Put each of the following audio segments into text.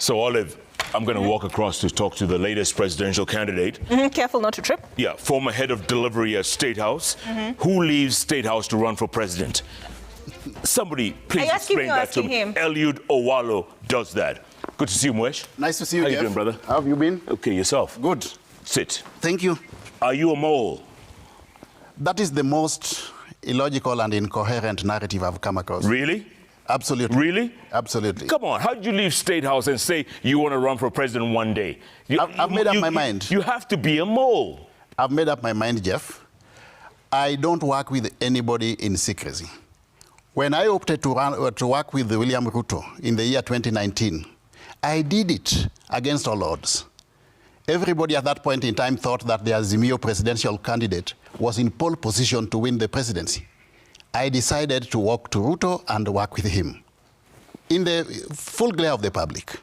So, Olive, I'm going to walk across to talk to the latest presidential candidate. Careful not to trip. Yeah, former head of delivery at State House. Who leaves State House to run for president? Somebody, please explain that to me. Eliud Owalo does that. Good to see you, Mwesh. Nice to see you, How you doing, brother? How have you been? Okay, yourself? Good. Sit. Thank you. Are you a mole? That is the most illogical and incoherent narrative I've come across. Really? Absolutely. Really? Absolutely. Come on, how did you leave State House and say you want to run for president one day? I've made up my mind. You have to be a mole. I've made up my mind, Jeff. I don't work with anybody in secrecy. When I opted to work with William Ruto in the year 2019, I did it against all odds. Everybody at that point in time thought that the Azimio presidential candidate was in pole position to win the presidency. I decided to walk to Ruto and work with him in the full glare of the public.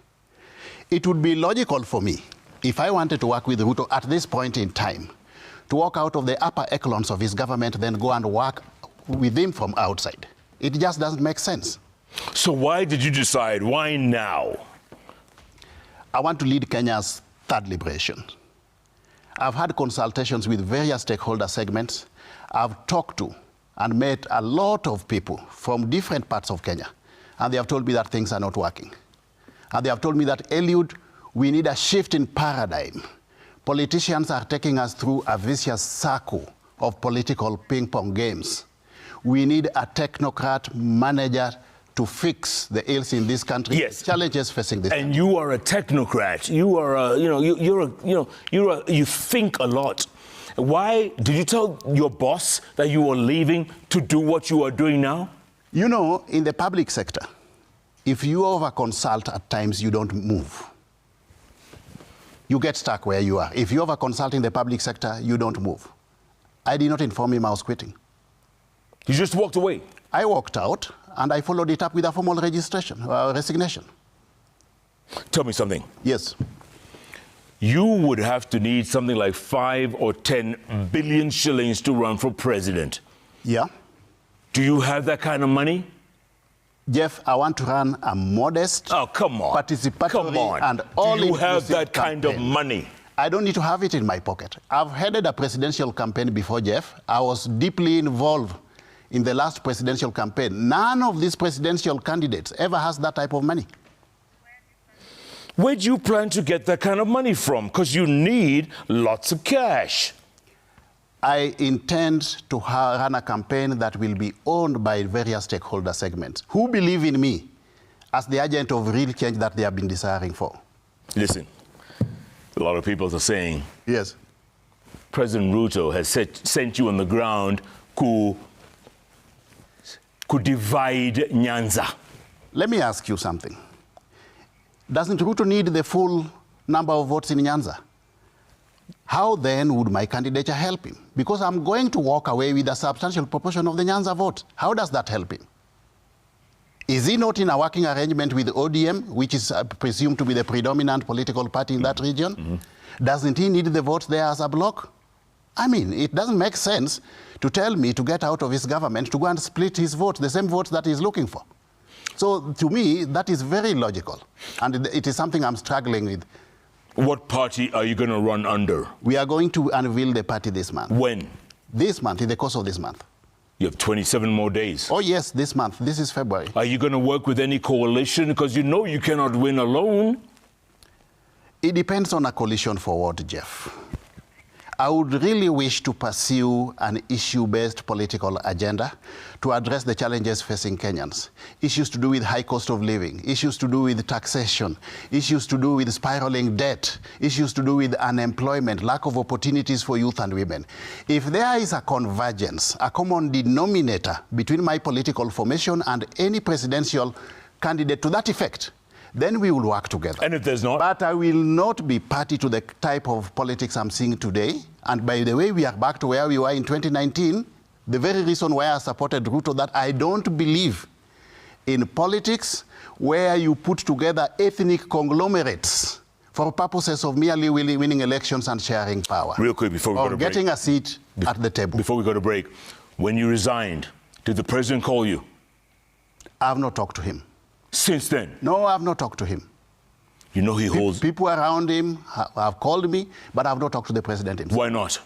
It would be logical for me, if I wanted to work with Ruto at this point in time, to walk out of the upper echelons of his government, then go and work with him from outside. It just doesn't make sense. So why did you decide? Why now? I want to lead Kenya's third liberation. I've had consultations with various stakeholder segments. I've talked to and met a lot of people from different parts of Kenya. And they have told me that things are not working. And they have told me that, Eliud, we need a shift in paradigm. Politicians are taking us through a vicious circle of political ping-pong games. We need a technocrat manager to fix the ills in this country. Yes. Challenges facing this country. And you are a technocrat. You are a, you think a lot. Why did you tell your boss that you were leaving to do what you are doing now? You know, in the public sector, if you over-consult at times, you don't move. You get stuck where you are. If you over-consult in the public sector, you don't move. I did not inform him I was quitting. You just walked away? I walked out, and I followed it up with a formal resignation. Tell me something. Yes. You would have to need something like 5 or 10 billion shillings to run for president. Yeah. Do you have that kind of money? Jeff, I want to run a modest, participatory, and all-inclusive Do you have that kind campaign. of money? I don't need to have it in my pocket. I've headed a presidential campaign before, Jeff. I was deeply involved in the last presidential campaign. None of these presidential candidates ever has that type of money. Where do you plan to get that kind of money from? Because you need lots of cash. I intend to run a campaign that will be owned by various stakeholder segments who believe in me as the agent of real change that they have been desiring for. Listen, a lot of people are saying, yes, President Ruto has sent you on the ground to divide Nyanza. Let me ask you something. Doesn't Ruto need the full number of votes in Nyanza? How then would my candidature help him? Because I'm going to walk away with a substantial proportion of the Nyanza vote. How does that help him? Is he not in a working arrangement with ODM, which is presumed to be the predominant political party in that region? Doesn't he need the votes there as a bloc? I mean, it doesn't make sense to tell me to get out of his government to go and split his votes, the same votes that he's looking for. So to me, that is very logical. And it is something I'm struggling with. What party are you going to run under? We are going to unveil the party this month. When? This month, in the course of this month. You have 27 more days. Oh, yes, this month. This is February. Are you going to work with any coalition? Because you know you cannot win alone. It depends on a coalition for what, Jeff? I would really wish to pursue an issue-based political agenda to address the challenges facing Kenyans. Issues to do with high cost of living, issues to do with taxation, issues to do with spiraling debt, issues to do with unemployment, lack of opportunities for youth and women. If there is a convergence, a common denominator between my political formation and any presidential candidate to that effect, then we will work together. And if there's not? But I will not be party to the type of politics I'm seeing today. And by the way, we are back to where we were in 2019. The very reason why I supported Ruto, that I don't believe in politics where you put together ethnic conglomerates for purposes of merely winning elections and sharing power. Real quick before we go to break. Or getting a seat at the table. Before we go to break, when you resigned, did the president call you? I have not talked to him. Since then? No, I have not talked to him. You know he holds... People around him have called me, but I have not talked to the president himself. Why not?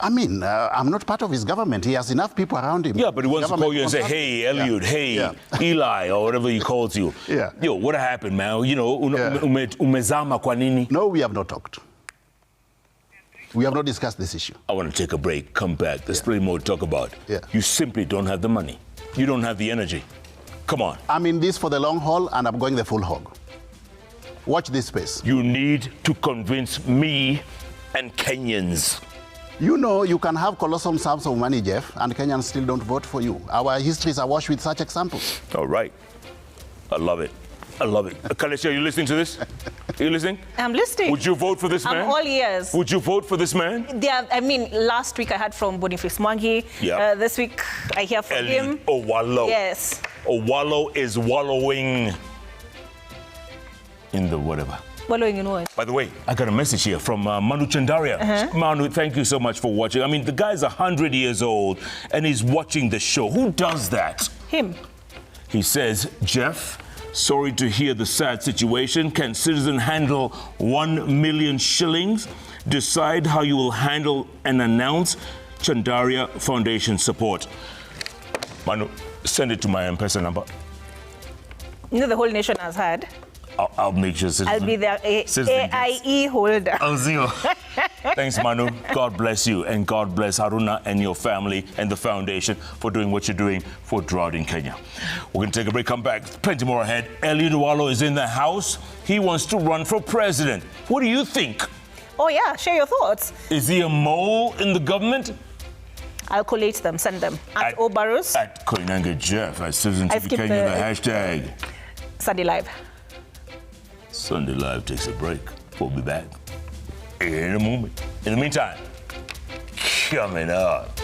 I mean, I'm not part of his government. He has enough people around him. Yeah, but he wants to call you and say, hey, Eliud, hey, Eli, or whatever he calls you. Yeah. Yo, what happened, man? You know, umezama kwa nini? No, we have not talked. We have not discussed this issue. I want to take a break, come back. There's plenty more to talk about. Yeah. You simply don't have the money. You don't have the energy. Come on. I'm in this for the long haul, and I'm going the full hog. Watch this space. You need to convince me and Kenyans. You know, you can have colossal sums of money, Jeff, and Kenyans still don't vote for you. Our histories are washed with such examples. All right. I love it. I love it. Kalesia, are you listening to this? Are you listening? I'm listening. Would you vote for this man? I'm all ears. Would you vote for this man? I mean, last week I heard from Boniface Mwangi. Yeah. This week I hear from him. Owalo. Yes. Owalo is wallowing in the whatever. Wallowing in what? By the way, I got a message here from Manu Chandaria. Manu, thank you so much for watching. I mean, the guy's 100 years old and he's watching the show. Who does that? Him. He says, Jeff, sorry to hear the sad situation. Can citizen handle 1 million shillings? Decide how you will handle and announce Chandaria Foundation support. Manu, send it to my M-Pesa number. You know the whole nation has had. I'll make sure citizen. I'll be the AIE holder. I'll see you. Thanks, Manu. God bless you, and God bless Haruna and your family and the foundation for doing what you're doing for drought in Kenya. We're going to take a break, come back. Plenty more ahead. Eliud Owalo is in the house. He wants to run for president. What do you think? Oh, yeah. Share your thoughts. Is he a mole in the government? I'll collate them, send them. At Obarus. At Koinange Jeff. At Citizen TV Kenya, the hashtag. Sunday Live. Sunday Live takes a break. We'll be back in a moment. In the meantime, coming up.